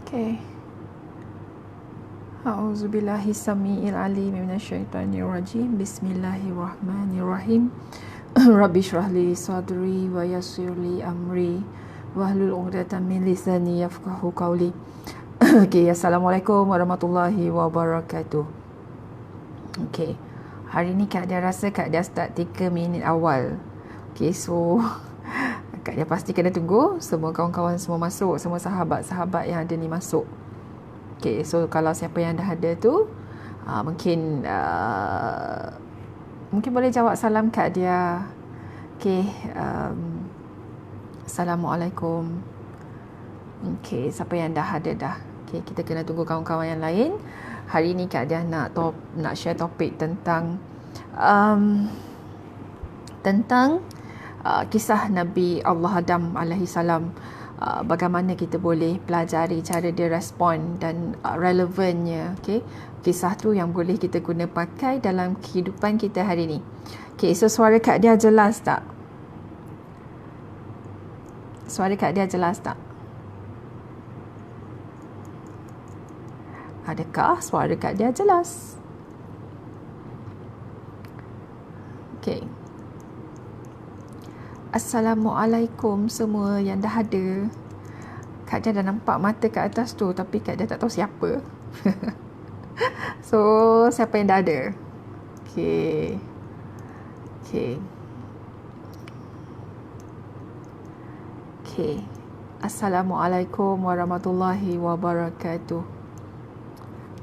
Okay. A'udzubillahi samiil alim minasyaitonir rajim. Bismillahirrahmanirrahim. Rabbi shrah li sadri wa yassir li amri wahlul 'uqdatam min lisani yafqahu qawli. Okay, assalamualaikum warahmatullahi wabarakatuh. Okay. Hari ni Kak Dia rasa Kak Dia start 3 minit awal. Okay, so Kak Dia pasti kena tunggu semua kawan-kawan semua masuk, semua sahabat-sahabat yang ada ni masuk. Okay, so kalau siapa yang dah ada tu mungkin boleh jawab salam Kak Dia. Okay, Assalamualaikum. Okay, siapa yang dah ada dah. Okay, kita kena tunggu kawan-kawan yang lain. Hari ni Kak Dia nak share topik tentang kisah Nabi Allah Adam alaihi salam. Bagaimana kita boleh pelajari cara dia respon dan relevannya, okay? Kisah tu yang boleh kita guna pakai dalam kehidupan kita hari ni. Okay, so suara Kak Dia jelas tak? Suara Kak Dia jelas tak? Adakah suara Kak Dia jelas? Okay. Assalamualaikum semua yang dah ada. Kak Dia dah nampak mata kat atas tu, tapi Kak Dia tak tahu siapa. So, siapa yang dah ada? Okay. Okay. Okay. Assalamualaikum warahmatullahi wabarakatuh.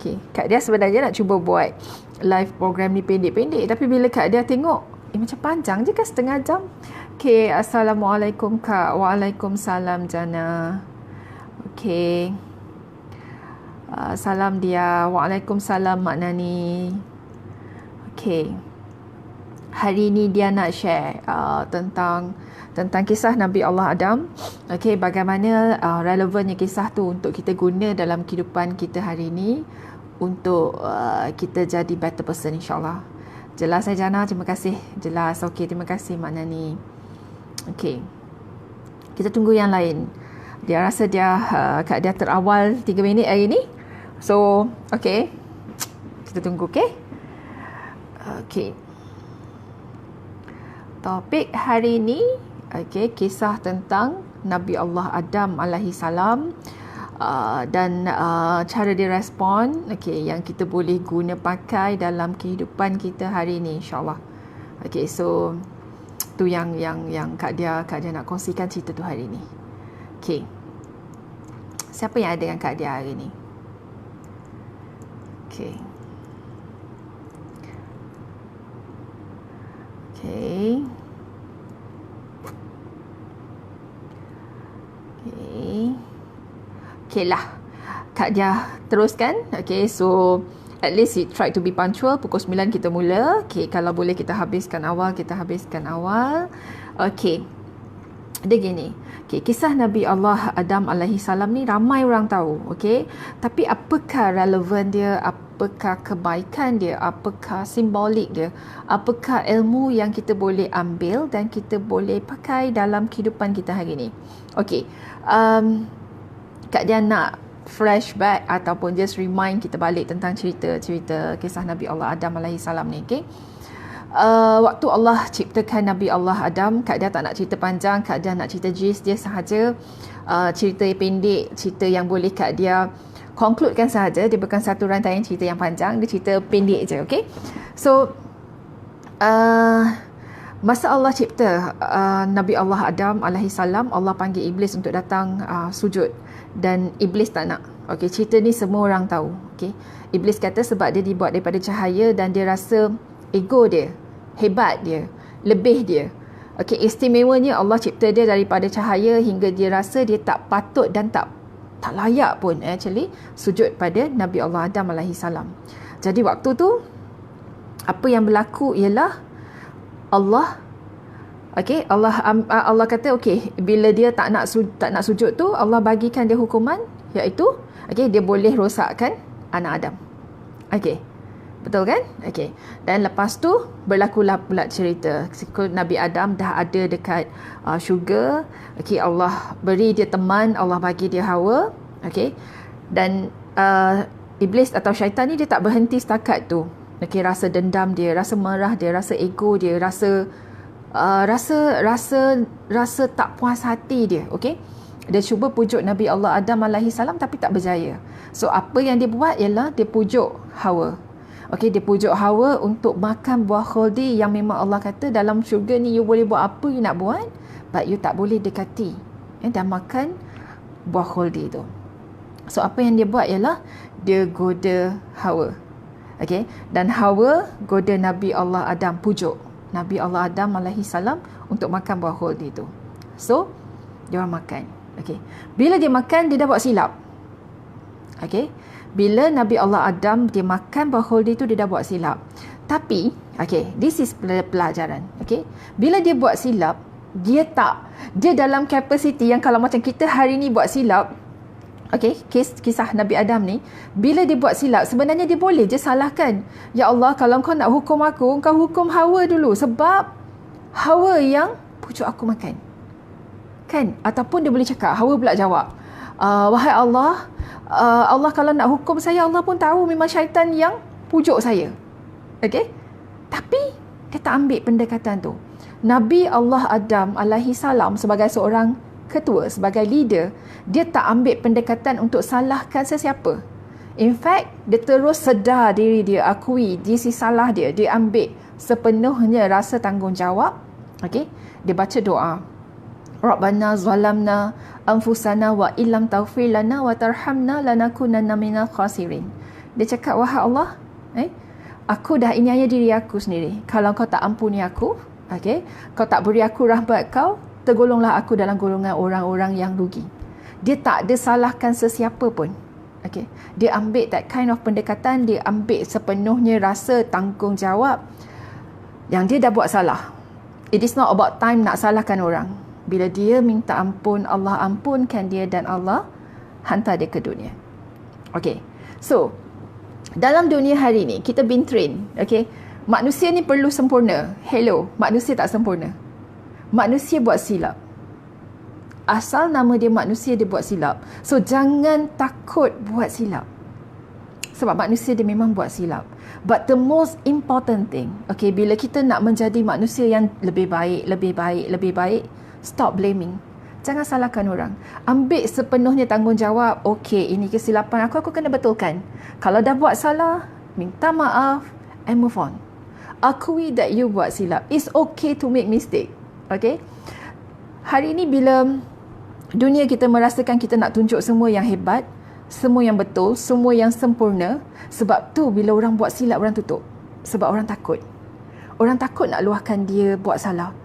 Okay. Kak Dia sebenarnya nak cuba buat live program ni pendek-pendek, tapi bila Kak Dia tengok, macam panjang je kan, setengah jam. Okay, Assalamualaikum Kak. Waalaikumsalam Jana. Okay. Salam dia. Waalaikumsalam Mak Nani. Okay. Hari ni dia nak share tentang kisah Nabi Allah Adam. Okay, bagaimana relevannya kisah tu untuk kita guna dalam kehidupan kita hari ni untuk kita jadi better person, insyaAllah. Jelas Jana, terima kasih. Jelas, okey, terima kasih Mak Nani. Okey, kita tunggu yang lain. Dia rasa Kak Dia terawal 3 minit hari ni. So, okey, kita tunggu, okey. Okey, topik hari ni, okey, kisah tentang Nabi Allah Adam alaihi salam. Dan cara dia respon, okay, yang kita boleh guna pakai dalam kehidupan kita hari ni, insyaAllah. Okay, so tu yang Kak Dia nak kongsikan cerita tu hari ni. Okay, siapa yang ada dengan Kak Dia hari ni? Okay. Okay. Okay. Okay lah, Kak Dia teruskan. Okay, so at least try to be punctual. Pukul 9 kita mula. Okay, kalau boleh kita habiskan awal. Okay, dia gini. Okay, kisah Nabi Allah Adam alaihi salam ni ramai orang tahu. Okay, tapi apakah relevan dia? Apakah kebaikan dia? Apakah simbolik dia? Apakah ilmu yang kita boleh ambil dan kita boleh pakai dalam kehidupan kita hari ni? Okay, Kak Dia nak flashback ataupun just remind kita balik tentang cerita kisah Nabi Allah Adam alaihi salam ni, okay? Waktu Allah ciptakan Nabi Allah Adam, Kak Dia tak nak cerita panjang, Kak Dia nak cerita gist dia sahaja, cerita pendek, cerita yang boleh Kak Dia concludekan sahaja. Dia bukan satu rantaian cerita yang panjang, dia cerita pendek je, okay? So, masa Allah cipta Nabi Allah Adam alaihi salam, Allah panggil Iblis untuk datang sujud, dan Iblis tak nak. Okey, cerita ni semua orang tahu. Okey, Iblis kata sebab dia dibuat daripada cahaya dan dia rasa ego dia, hebat dia, lebih dia. Okey, istimewanya Allah cipta dia daripada cahaya hingga dia rasa dia tak patut dan tak layak pun actually sujud pada Nabi Allah Adam alaihi salam. Jadi waktu tu apa yang berlaku ialah Allah kata okey, bila dia tak nak sujud tu, Allah bagikan dia hukuman, iaitu dia boleh rosakkan anak Adam. Okey, betul kan? Okey, dan lepas tu berlakulah pula cerita Nabi Adam dah ada dekat syurga. Okey, Allah beri dia teman, Allah bagi dia Hawa. Okey, Dan iblis atau syaitan ni dia tak berhenti setakat tu. Okay, rasa dendam dia, rasa marah dia, rasa ego dia, rasa tak puas hati dia. Okay, dia cuba pujuk Nabi Allah Adam alaihi salam tapi tak berjaya. So apa yang dia buat ialah dia pujuk Hawa. Okay, dia pujuk Hawa untuk makan buah khuldi yang memang Allah kata dalam syurga ni you boleh buat apa you nak buat, but you tak boleh dekati dan makan buah khuldi tu. So apa yang dia buat ialah dia goda Hawa. Okay, dan Hawa goda Nabi Allah Adam, pujuk Nabi Allah Adam alaihi salam untuk makan buah khuldi tu. So dia orang makan. Okay, bila dia makan dia dah buat silap. Okay, bila Nabi Allah Adam dia makan buah khuldi tu dia dah buat silap. Tapi okay, this is pelajaran. Okay, bila dia buat silap, dia dalam kapasiti yang kalau macam kita hari ni buat silap. Okay, kisah Nabi Adam ni, bila dia buat silap sebenarnya dia boleh je salahkan, ya Allah, kalau kau nak hukum aku, kau hukum Hawa dulu sebab Hawa yang pujuk aku makan, kan? Ataupun dia boleh cakap, Hawa pula jawab, wahai Allah, Allah kalau nak hukum saya, Allah pun tahu memang syaitan yang pujuk saya. Okay, tapi dia tak ambil pendekatan tu. Nabi Allah Adam alaihi salam sebagai seorang ketua, sebagai leader, dia tak ambil pendekatan untuk salahkan sesiapa. In fact, dia terus sedar diri dia, akui this is salah dia. Dia ambil sepenuhnya rasa tanggungjawab. Okay, dia baca doa, Rabbana zalamna anfusana wa illam taghfir lana wa tarhamna lanakunanna minal khasirin. Dia cakap, wahai Allah, aku dah iniaya diri aku sendiri. Kalau kau tak ampuni aku, okay, kau tak beri aku rahmat kau, tergolonglah aku dalam golongan orang-orang yang rugi. Dia tak ada salahkan sesiapa pun. Okay, dia ambil that kind of pendekatan, dia ambil sepenuhnya rasa tanggungjawab yang dia dah buat salah. It is not about time nak salahkan orang. Bila dia minta ampun, Allah ampunkan dia dan Allah hantar dia ke dunia. Okay, so dalam dunia hari ni kita been trained, okay, manusia ni perlu sempurna. Hello, manusia tak sempurna. Manusia buat silap. Asal nama dia manusia, dia buat silap. So jangan takut buat silap, sebab manusia dia memang buat silap. But the most important thing, okay, bila kita nak menjadi manusia yang lebih baik, stop blaming. Jangan salahkan orang. Ambil sepenuhnya tanggungjawab. Okay, ini kesilapan aku kena betulkan. Kalau dah buat salah, minta maaf and move on. Akui that you buat silap. It's okay to make mistake. Okay, hari ini bila dunia kita merasakan kita nak tunjuk semua yang hebat, semua yang betul, semua yang sempurna, sebab tu bila orang buat silap orang tutup. Sebab orang takut. Orang takut nak luahkan dia buat salah.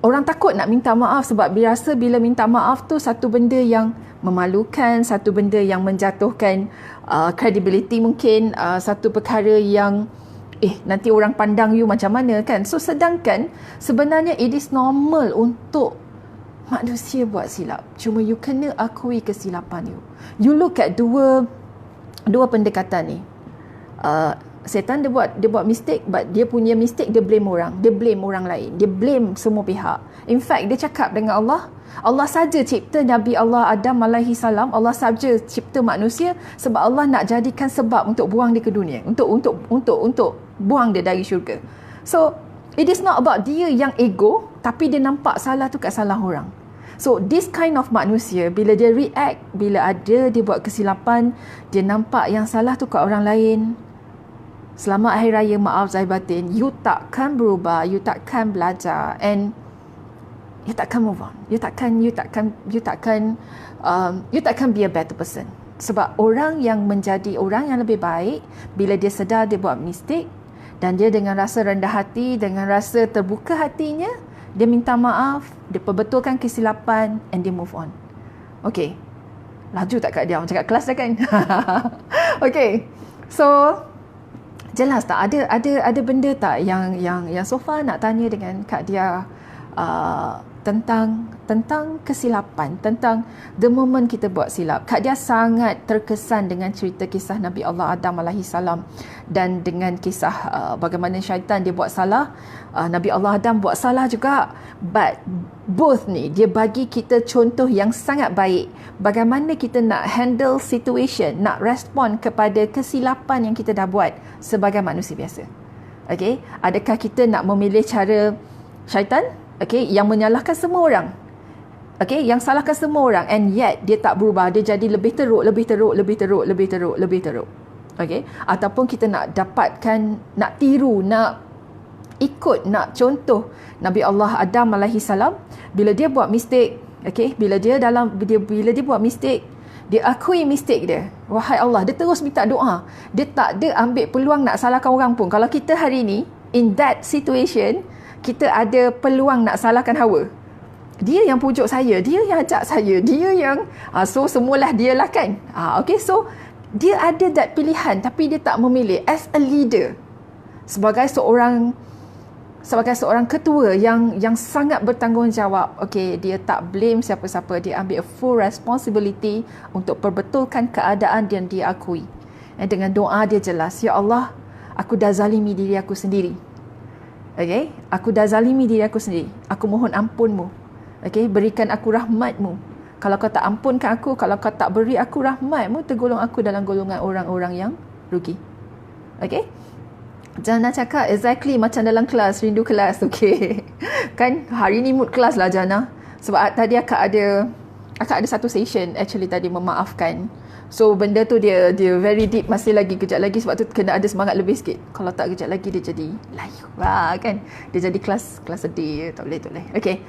Orang takut nak minta maaf sebab dia rasa bila minta maaf tu satu benda yang memalukan, satu benda yang menjatuhkan credibility mungkin, satu perkara yang nanti orang pandang you macam mana, kan? So sedangkan sebenarnya it is normal untuk manusia buat silap. Cuma you kena akui kesilapan you. You look at dua pendekatan ni. Setan dia buat mistake, but dia punya mistake dia blame orang. Dia blame orang lain. Dia blame semua pihak. In fact, dia cakap dengan Allah, Allah saja cipta Nabi Allah Adam alaihi salam, Allah saja cipta manusia sebab Allah nak jadikan sebab untuk buang dia ke dunia, untuk buang dia dari syurga. So it is not about dia yang ego, tapi dia nampak salah tu kat salah orang. So this kind of manusia, bila dia react, bila ada dia buat kesilapan, dia nampak yang salah tu kat orang lain, selamat Hari Raya, maaf zahir batin, you takkan berubah, you takkan belajar, and you takkan move on. You takkan be a better person. Sebab orang yang menjadi orang yang lebih baik, bila dia sedar dia buat mistake, dan dia dengan rasa rendah hati, dengan rasa terbuka hatinya, dia minta maaf, dia perbetulkan kesilapan, and dia move on. Okay, laju tak Kak Dia? Macam kat kelas dah kan? Okay, so jelas tak ada benda tak yang so far nak tanya dengan Kak Dia tentang kesilapan, tentang the moment kita buat silap. Kak Dia sangat terkesan dengan cerita kisah Nabi Allah Adam alaihi salam dan dengan kisah bagaimana syaitan dia buat salah, Nabi Allah Adam buat salah juga. But both ni dia bagi kita contoh yang sangat baik bagaimana kita nak handle situation, nak respon kepada kesilapan yang kita dah buat sebagai manusia biasa. Okay, adakah kita nak memilih cara syaitan, okay, yang menyalahkan semua orang, okay, yang salahkan semua orang, and yet dia tak berubah, dia jadi lebih teruk, okay, ataupun kita nak dapatkan, nak tiru, nak ikut, nak contoh Nabi Allah Adam alaihi salam bila dia buat mistake, okay, bila dia buat mistake, dia akui mistake dia. Wahai Allah, dia terus minta doa. Dia tak ada ambil peluang nak salahkan orang pun. Kalau kita hari ni in that situation, kita ada peluang nak salahkan Hawa. Dia yang pujuk saya, dia yang ajak saya, dia yang so semualah dia lah kan. Okay, so dia ada that pilihan tapi dia tak memilih. As a leader, sebagai seorang ketua yang sangat bertanggungjawab, okay, dia tak blame siapa-siapa, dia ambil full responsibility untuk perbetulkan keadaan yang dia akui. Dengan doa dia jelas, ya Allah, aku dah zalimi diri aku sendiri. Okay, aku dah zalimi diri aku sendiri. Aku mohon ampunmu. Okay, berikan aku rahmatmu. Kalau kau tak ampunkan aku, kalau kau tak beri aku rahmatmu, tergolong aku dalam golongan orang-orang yang rugi. Okay, Jana cakap exactly macam dalam kelas, rindu kelas. Okay, kan hari ni mood kelas lah Jana. Sebab tadi akak ada satu session actually tadi memaafkan. So benda tu dia very deep, masih lagi kejap lagi, sebab tu kena ada semangat lebih sikit. Kalau tak kejap lagi dia jadi layu kan. Dia jadi kelas sedih. Tak boleh. Okay.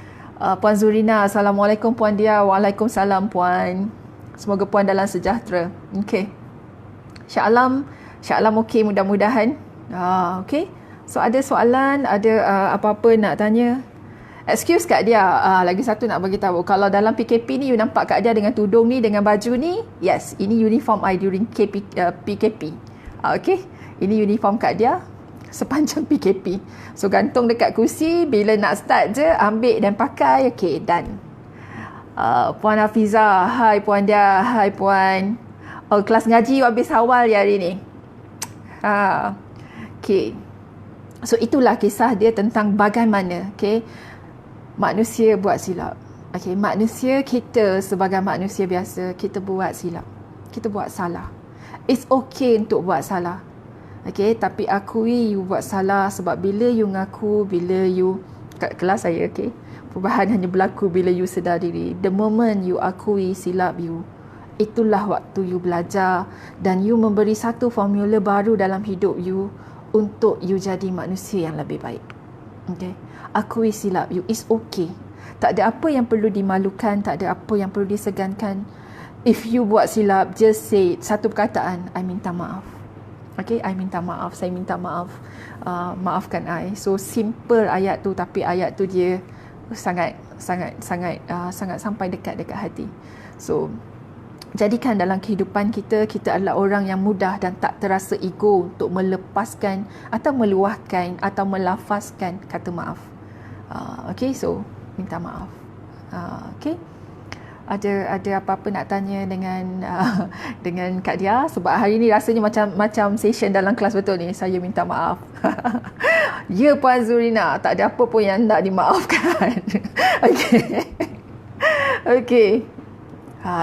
Puan Zurina, Assalamualaikum Puan Dia. Waalaikumsalam Puan. Semoga Puan dalam sejahtera. Okay. Syah Alam okay mudah-mudahan. Okay. So ada soalan, ada apa-apa nak tanya? Excuse Kak Dia, lagi satu nak bagi tahu. Kalau dalam PKP ni you nampak Kak Dia dengan tudung ni, dengan baju ni, yes, ini uniform I during PKP. Okay, ini uniform Kak Dia sepanjang PKP. So gantung dekat kursi, bila nak start je ambil dan pakai. Okay, done. Puan Hafiza, hai Puan Dia, hai Puan. Oh, kelas ngaji habis awal ya hari ni. Okay. So itulah kisah dia tentang bagaimana, okay, manusia buat silap. Okay, manusia, kita sebagai manusia biasa, kita buat silap. Kita buat salah. It's okay untuk buat salah. Okay, tapi akui you buat salah, sebab bila you ngaku, bila you, kat kelas saya, okay, perubahan hanya berlaku bila you sedar diri. The moment you akui silap you, itulah waktu you belajar dan you memberi satu formula baru dalam hidup you untuk you jadi manusia yang lebih baik. Okay, akui silap you, is okay. Tak ada apa yang perlu dimalukan, tak ada apa yang perlu disegankan. If you buat silap, just say satu perkataan, I minta maaf. Okay, I minta maaf, saya minta maaf, maafkan I. So simple ayat tu, tapi ayat tu dia sangat sampai dekat hati. So jadikan dalam kehidupan kita adalah orang yang mudah dan tak terasa ego untuk melepaskan atau meluahkan atau melafazkan kata maaf. Okay, so minta maaf. Okay, ada apa-apa nak tanya dengan Kak Dia? Sebab hari ni rasanya macam session dalam kelas betul ni. Saya minta maaf. Ya Puan Zurina, tak ada apa pun yang nak dimaafkan. Okay. Okay.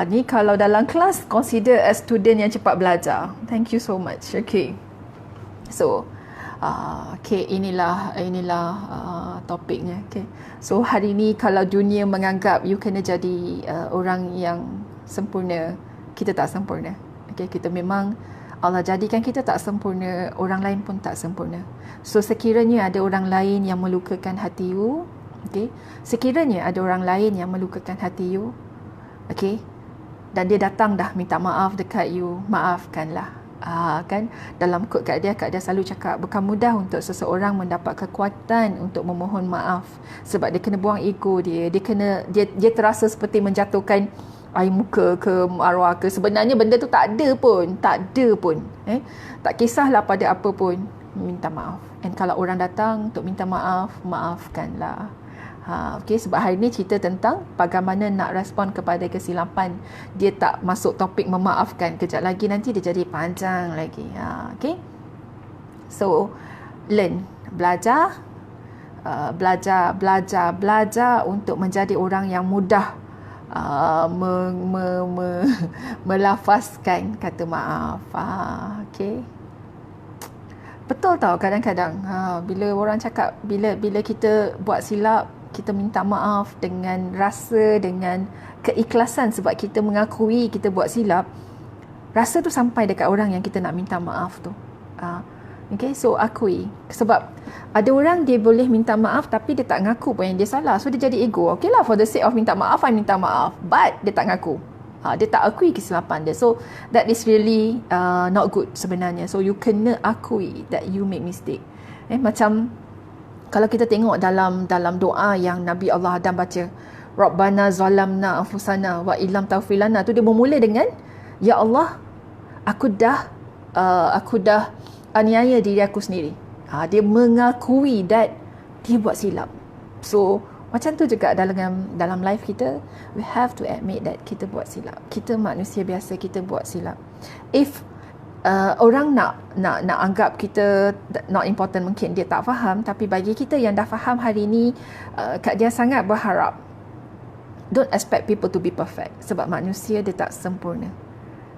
Ni kalau dalam kelas, consider as student yang cepat belajar. Thank you so much. Okay. So, okay, inilah topiknya. Okay. So, hari ni kalau dunia menganggap you kena jadi orang yang sempurna, kita tak sempurna. Okay, kita memang Allah jadikan kita tak sempurna, orang lain pun tak sempurna. So, sekiranya ada orang lain yang melukakan hati you, okay, sekiranya ada orang lain yang melukakan hati you, okay, dan dia datang dah minta maaf dekat you, maafkanlah. Kan dalam quote Kak Dia selalu cakap, bukan mudah untuk seseorang mendapat kekuatan untuk memohon maaf, sebab dia kena buang ego dia terasa seperti menjatuhkan air muka ke arwah ke. Sebenarnya benda tu tak ada pun. Tak kisahlah pada apa pun, minta maaf. And kalau orang datang untuk minta maaf, maafkanlah. Okay, sebab hari ni cerita tentang bagaimana nak respon kepada kesilapan. Dia tak masuk topik memaafkan. Kejap lagi nanti dia jadi panjang lagi. Okay. So, learn. Belajar. Belajar untuk menjadi orang yang mudah melafazkan kata maaf. Okay. Betul tau kadang-kadang bila orang cakap, bila kita buat silap, kita minta maaf dengan rasa, dengan keikhlasan sebab kita mengakui kita buat silap. Rasa tu sampai dekat orang yang kita nak minta maaf tu. Okay, so akui. Sebab ada orang dia boleh minta maaf tapi dia tak ngaku pun yang dia salah. So dia jadi ego. Okay lah, for the sake of minta maaf, I minta maaf. But dia tak ngaku. Dia tak akui kesilapan dia. So that is really not good sebenarnya. So you kena akui that you make mistake. Macam kalau kita tengok dalam doa yang Nabi Allah Adam baca, Rabbana zalamna anfusana wa illam taghfir lana, tu dia bermula dengan ya Allah, aku dah aniaya diri aku sendiri. Dia mengakui that dia buat silap. So macam tu juga dalam life kita, we have to admit that kita buat silap. Kita manusia biasa, kita buat silap. If orang nak anggap kita not important, mungkin dia tak faham, tapi bagi kita yang dah faham hari ni, Kak Dia sangat berharap don't expect people to be perfect, sebab manusia dia tak sempurna.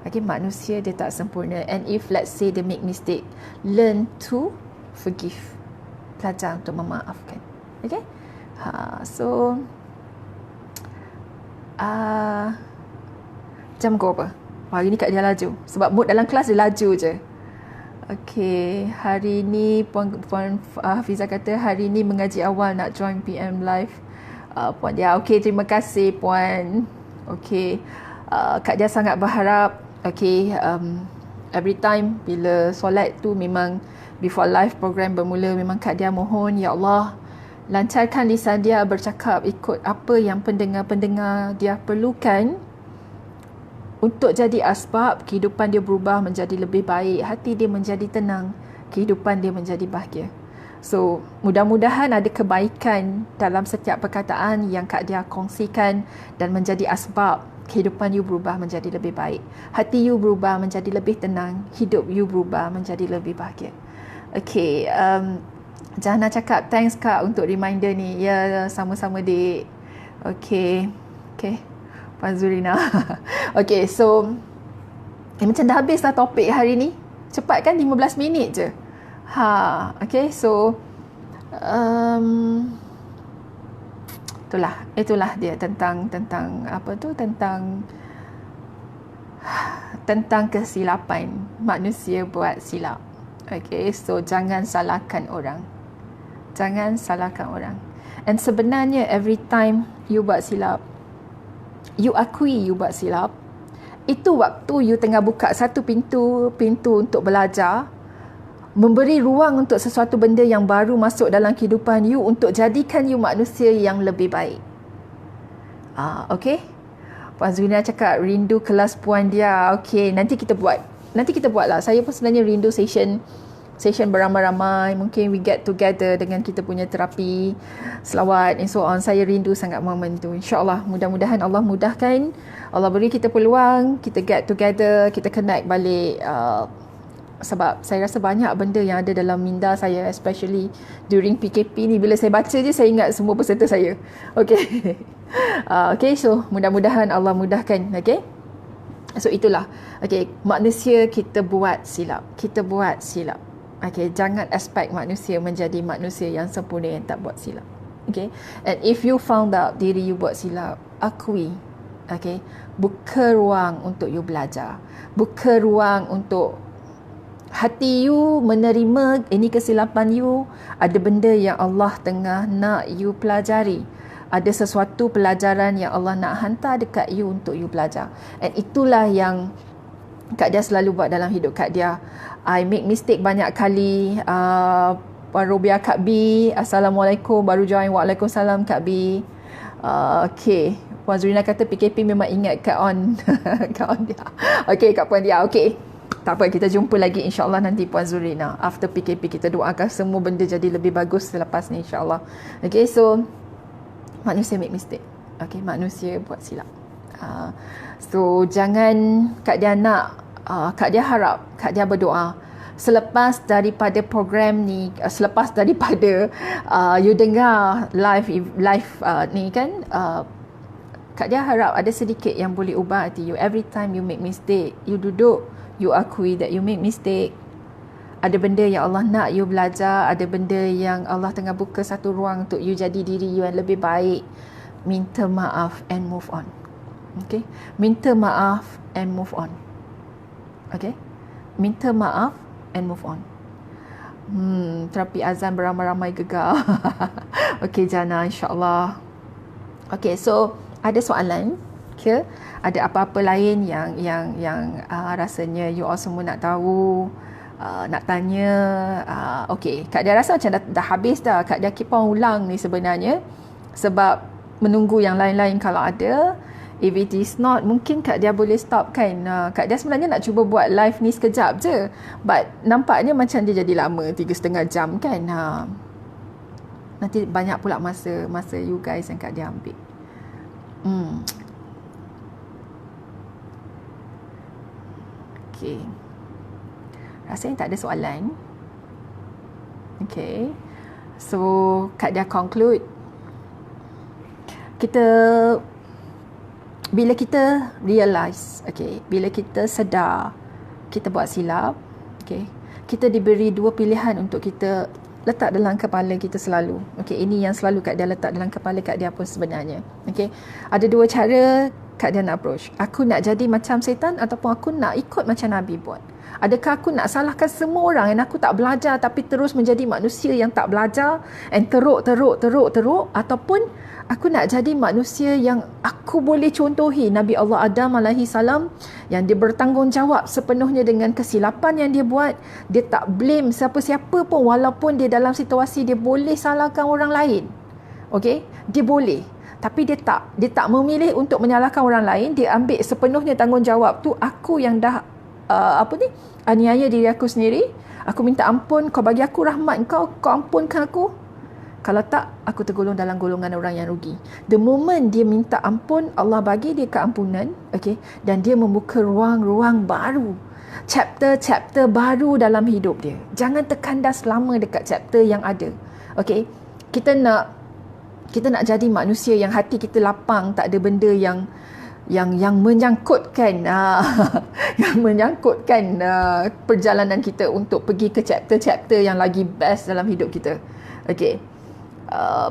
Okay, manusia dia tak sempurna. And if let's say they make mistake, learn to forgive. Belajar untuk memaafkan. Okay. So jam kau apa? Hari ni Kak Dia laju. Sebab mood dalam kelas dia laju je. Okay, hari ni Puan Hafiza kata hari ni mengaji awal nak join PM live. Puan Dia, okay, terima kasih Puan. Okay, Kak Dia sangat berharap, okay, every time bila solat tu memang before live program bermula, memang Kak Dia mohon, ya Allah, lancarkan lisan dia bercakap ikut apa yang pendengar-pendengar dia perlukan untuk jadi asbab kehidupan dia berubah menjadi lebih baik, hati dia menjadi tenang, kehidupan dia menjadi bahagia. So, mudah-mudahan ada kebaikan dalam setiap perkataan yang Kak Dia kongsikan dan menjadi asbab kehidupan you berubah menjadi lebih baik. Hati you berubah menjadi lebih tenang, hidup you berubah menjadi lebih bahagia. Okay, Jana cakap, thanks Kak untuk reminder ni. Ya, sama-sama Dik. Okay. Puan Zurina. Okay, so macam dah habis lah topik hari ni. Cepat kan, 15 minit je. Okay, so itulah dia tentang apa tu, tentang kesilapan. Manusia buat silap. Okay, so jangan salahkan orang. And sebenarnya every time you buat silap, you akui you buat silap, itu waktu you tengah buka satu pintu untuk belajar, memberi ruang untuk sesuatu benda yang baru masuk dalam kehidupan you untuk jadikan you manusia yang lebih baik. Okay, Puan Zurina cakap rindu kelas Puan Dia. Okay, nanti kita buat lah. Saya pun sebenarnya rindu session beramai-ramai. Mungkin we get together dengan kita punya terapi selawat and so on. Saya rindu sangat momen tu. InsyaAllah, mudah-mudahan Allah mudahkan, Allah beri kita peluang, kita get together, kita connect balik. Sebab saya rasa banyak benda yang ada dalam minda saya, especially during PKP ni, bila saya baca je saya ingat semua peserta saya. Okay. Okay, so mudah-mudahan Allah mudahkan. Okay, so itulah. Okay, manusia kita buat silap. Okay, jangan expect manusia menjadi manusia yang sempurna yang tak buat silap. Okay, and if you found out diri you buat silap, akui. Okay, buka ruang untuk you belajar, buka ruang untuk hati you menerima ini kesilapan you. Ada benda yang Allah tengah nak you pelajari, ada sesuatu pelajaran yang Allah nak hantar dekat you untuk you belajar. And itulah yang Kak Dia selalu buat dalam hidup Kak Dia. I make mistake banyak kali. Puan Robia, Kak B, Assalamualaikum, baru join. Waalaikumsalam Kak B. Okay, Puan Zurina kata PKP memang ingat Kak On. Kak On Dia. Okay, Kak Puan Dia. Okay, tak apa, kita jumpa lagi insyaAllah nanti Puan Zurina. After PKP kita doakan semua benda jadi lebih bagus selepas ni insyaAllah. Okay, so Manusia make mistake. Okay, manusia buat silap. So jangan Kak Dia nak, Kak Dia harap, Kak Dia berdoa selepas daripada program ni, selepas daripada you dengar live ni kan, Kak Dia harap ada sedikit yang boleh ubah hati you. Every time you make mistake, you duduk, you akui that you make mistake. Ada benda yang Allah nak you belajar, ada benda yang Allah tengah buka satu ruang untuk you jadi diri you yang lebih baik. Minta maaf and move on. Okay? Minta maaf and move on. Okay? Minta maaf and move on. Terapi azan beramai-ramai gegar. Okay, Jana, insyaAllah. Okay, so ada soalan ke? Ada apa-apa lain yang rasanya you all semua nak tahu? Nak tanya, okay, Kak Dia rasa macam dah habis dah. Kak Dia keep on ulang ni sebenarnya sebab menunggu yang lain-lain kalau ada. If it is not, mungkin Kak Dia boleh stop kan. Kak Dia sebenarnya nak cuba buat live ni sekejap je, but nampaknya macam dia jadi lama, 3.5 jam kan. Nanti banyak pula masa you guys yang Kak Dia ambil. Okay, rasanya tak ada soalan. Okay, so Kak Dia conclude. Bila kita realize, okay, bila kita sedar kita buat silap, okay, kita diberi dua pilihan untuk kita letak dalam kepala kita selalu. Okay, ini yang selalu Kak Dia letak dalam kepala Kak Dia pun sebenarnya. Okay, ada dua cara Kak Dia nak approach. Aku nak jadi macam setan ataupun aku nak ikut macam Nabi buat. Adakah aku nak salahkan semua orang yang aku tak belajar tapi terus menjadi manusia yang tak belajar and teruk, ataupun aku nak jadi manusia yang aku boleh contohi Nabi Allah Adam alaihi salam yang dia bertanggungjawab sepenuhnya dengan kesilapan yang dia buat. Dia tak blame siapa-siapa pun walaupun dia dalam situasi dia boleh salahkan orang lain. Okey, dia boleh. Tapi dia tak memilih untuk menyalahkan orang lain. Dia ambil sepenuhnya tanggungjawab tu. Aku yang dah aniaya diri aku sendiri. Aku minta ampun, kau bagi aku rahmat kau ampunkan aku. Kalau tak, aku tergolong dalam golongan orang yang rugi. The moment dia minta ampun, Allah bagi dia keampunan, okay? Dan dia membuka ruang-ruang baru, chapter baru dalam hidup dia. Jangan terkandas lama dekat chapter yang ada. Okay? Kita nak jadi manusia yang hati kita lapang, tak ada benda yang menyangkutkan yang menyangkutkan perjalanan kita untuk pergi ke chapter yang lagi best dalam hidup kita. Okey.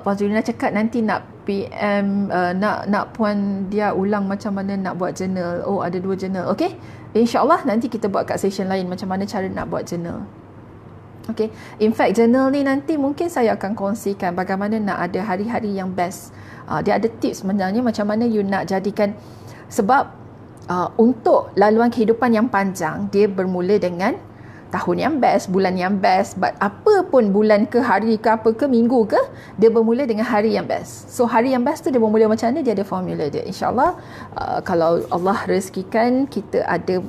Puan Zurina cakap nanti nak PM nak Puan Dia ulang macam mana nak buat journal. Oh, ada 2 journal. Okey. InsyaAllah nanti kita buat kat session lain macam mana cara nak buat journal. Okay. In fact, journal ni nanti mungkin saya akan kongsikan bagaimana nak ada hari-hari yang best. Dia ada tips sebenarnya macam mana you nak jadikan. Sebab untuk laluan kehidupan yang panjang, dia bermula dengan tahun yang best, bulan yang best. But apa pun bulan ke, hari ke, apa ke, minggu ke, dia bermula dengan hari yang best. So hari yang best tu dia bermula macam mana, dia ada formula dia. InsyaAllah kalau Allah rezekikan kita ada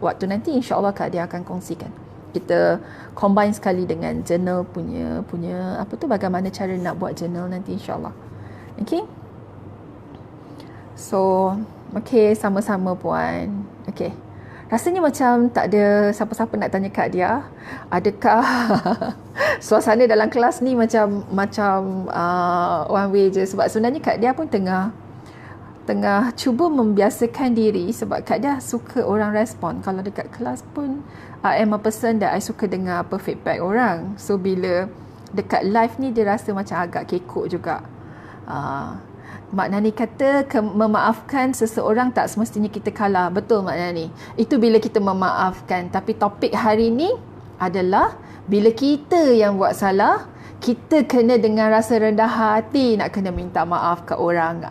waktu nanti, insyaAllah Kak Dia akan kongsikan. Kita combine sekali dengan journal punya apa tu, bagaimana cara nak buat journal nanti insyaAllah. Okay. So okay, sama-sama Puan. Okay, rasanya macam tak ada siapa-siapa nak tanya Kak Dia. Adakah suasana dalam kelas ni macam one way je? Sebab sebenarnya Kak Dia pun tengah cuba membiasakan diri. Sebab Kak Dia suka orang respon. Kalau dekat kelas pun I am a person that I suka dengar apa feedback orang. So bila dekat live ni dia rasa macam agak kekok juga. Mak Nani kata memaafkan seseorang tak semestinya kita kalah. Betul Mak Nani. Itu bila kita memaafkan. Tapi topik hari ni adalah bila kita yang buat salah, kita kena dengan rasa rendah hati nak kena minta maaf ke orang.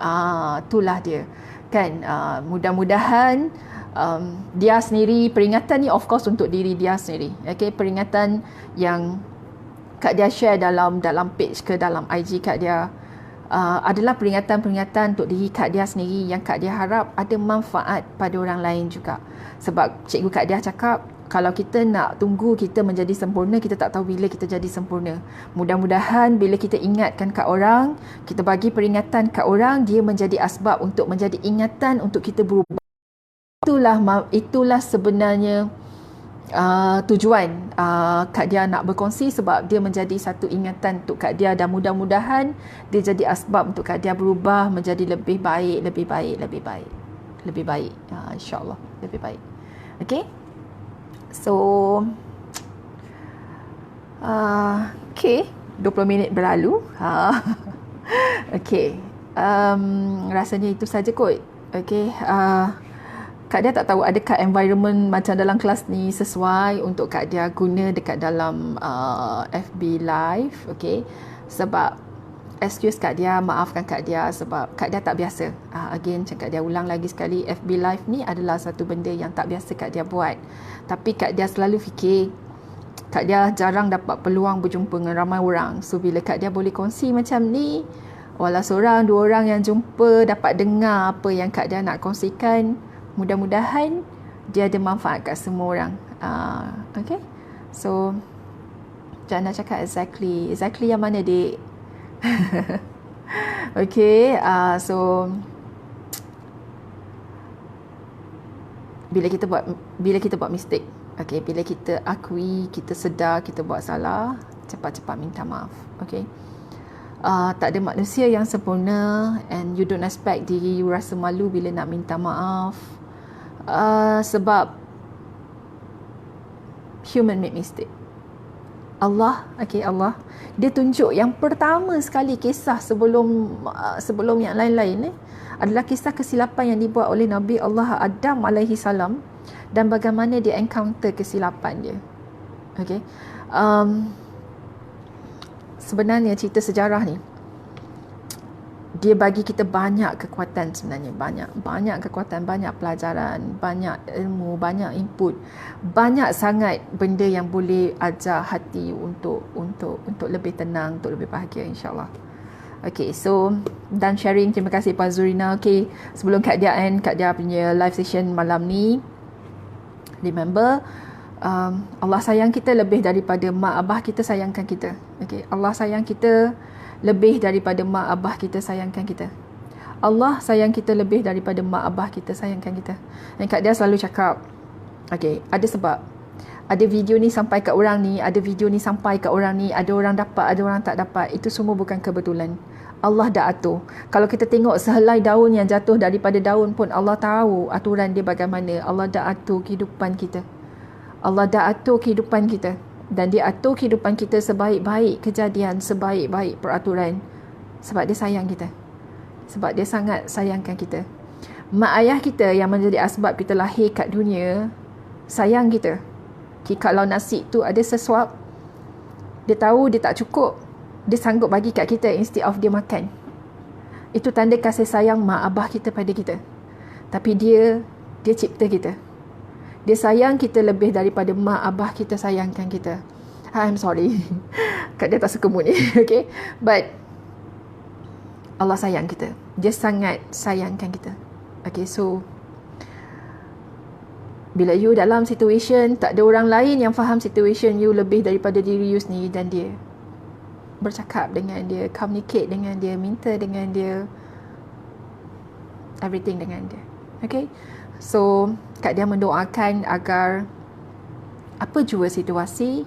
Itulah dia. Kan? Mudah-mudahan dia sendiri, peringatan ni of course untuk diri dia sendiri. Okay? Peringatan yang Kak Dia share dalam page ke dalam IG Kak Dia adalah peringatan-peringatan untuk diri Kak Dia sendiri yang Kak Dia harap ada manfaat pada orang lain juga. Sebab cikgu Kak Dia cakap Kalau kita nak tunggu kita menjadi sempurna, kita tak tahu bila kita jadi sempurna. Mudah-mudahan bila kita ingatkan kat orang, kita bagi peringatan kat orang, dia menjadi asbab untuk menjadi ingatan untuk kita berubah. Itulah sebenarnya tujuan Kak Dia nak berkongsi, sebab dia menjadi satu ingatan untuk Kak Dia, dan mudah-mudahan dia jadi asbab untuk Kak Dia berubah menjadi lebih baik, insyaAllah lebih baik. Okay, so okay, 20 minit berlalu. Okay, rasanya itu saja kot. Okay, Kak Dia tak tahu adakah environment macam dalam kelas ni sesuai untuk Kak Dia guna dekat dalam FB Live. Okay, sebab excuse Kak Dia, maafkan Kak Dia sebab Kak Dia tak biasa. Again, Kak Dia ulang lagi sekali, FB Live ni adalah satu benda yang tak biasa Kak Dia buat. Tapi Kak Dia selalu fikir Kak Dia jarang dapat peluang berjumpa dengan ramai orang. So bila Kak Dia boleh kongsi macam ni, walau seorang dua orang yang jumpa dapat dengar apa yang Kak Dia nak kongsikan, mudah-mudahan dia ada manfaat kat semua orang. Okay, so jangan nak cakap exactly yang mana, dik? Okay, so bila kita buat mistake, okay, bila kita akui, kita sedar kita buat salah, cepat-cepat minta maaf. Okay, tak ada manusia yang sempurna, and you don't expect diri you rasa malu bila nak minta maaf, sebab human make mistake. Allah dia tunjuk yang pertama sekali kisah sebelum yang lain-lain adalah kisah kesilapan yang dibuat oleh Nabi Allah Adam alaihi salam, dan bagaimana dia encounter kesilapan dia. Okay, sebenarnya cerita sejarah ni dia bagi kita banyak kekuatan sebenarnya, banyak kekuatan, banyak pelajaran, banyak ilmu, banyak input, banyak sangat benda yang boleh ajar hati untuk lebih tenang, untuk lebih bahagia, insyaAllah. Okay, so dan sharing, terima kasih Puan Zurina. Okay, sebelum Kak Dia end Kak Dia punya live session malam ni, remember, Allah sayang kita lebih daripada mak abah kita sayangkan kita. Okay, Allah sayang kita lebih daripada mak abah kita sayangkan kita. Allah sayang kita lebih daripada mak abah kita sayangkan kita. Dan Kak Dia selalu cakap, okay, ada sebab. Ada video ni sampai kat orang ni, ada video ni sampai kat orang ni, ada orang dapat, ada orang tak dapat. Itu semua bukan kebetulan. Allah dah atur. Kalau kita tengok sehelai daun yang jatuh daripada daun pun, Allah tahu aturan dia bagaimana. Allah dah atur kehidupan kita. Allah dah atur kehidupan kita. Dan dia atur kehidupan kita sebaik-baik kejadian, sebaik-baik peraturan. Sebab dia sayang kita. Sebab dia sangat sayangkan kita. Mak ayah kita yang menjadi asbab kita lahir kat dunia, sayang kita. Kalau nasi tu ada sesuap, dia tahu dia tak cukup, dia sanggup bagi kat kita instead of dia makan. Itu tanda kasih sayang mak abah kita pada kita. Tapi dia cipta kita. Dia sayang kita lebih daripada mak abah kita sayangkan kita. I'm sorry. Kak Dia tak suka mood ni. Okay. But Allah sayang kita. Dia sangat sayangkan kita. Okay, so bila you dalam situation, tak ada orang lain yang faham situation you lebih daripada diri you sendiri, dan dia bercakap dengan dia, communicate dengan dia, minta dengan dia, everything dengan dia. Okay, so Kak Dia mendoakan agar apa jua situasi,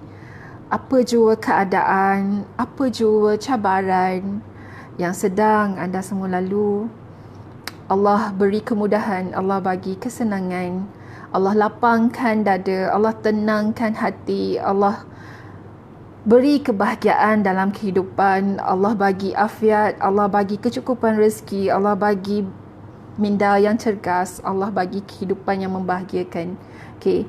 apa jua keadaan, apa jua cabaran yang sedang anda semua lalu, Allah beri kemudahan, Allah bagi kesenangan, Allah lapangkan dada, Allah tenangkan hati, Allah beri kebahagiaan dalam kehidupan, Allah bagi afiat, Allah bagi kecukupan rezeki, Allah bagi minda yang cergas, Allah bagi kehidupan yang membahagiakan. Okay,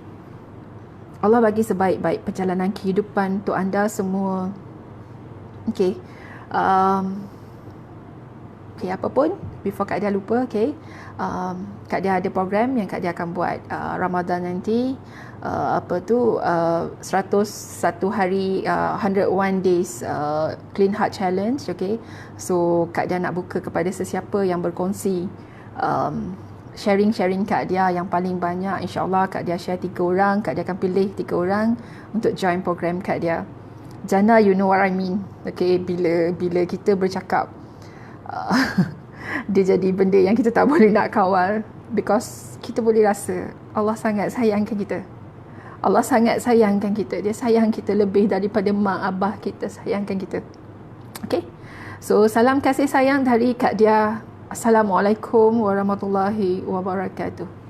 Allah bagi sebaik-baik perjalanan kehidupan untuk anda semua. Okay, okay, apa pun, before Kak Dia lupa, okay, Kak Dia ada program yang Kak Dia akan buat Ramadan nanti, 101 hari, 101 days clean heart challenge. Okay, so Kak Dia nak buka kepada sesiapa yang berkongsi sharing Kak Dia yang paling banyak. InsyaAllah Kak Dia share 3 orang. Kak Dia akan pilih 3 orang untuk join program Kak Dia. Jana, you know what I mean. Okay, bila kita bercakap, dia jadi benda yang kita tak boleh nak kawal. Because kita boleh rasa Allah sangat sayangkan kita. Allah sangat sayangkan kita. Dia sayang kita lebih daripada mak abah kita sayangkan kita. Okay. So, salam kasih sayang dari Kak Dia. Assalamualaikum warahmatullahi wabarakatuh.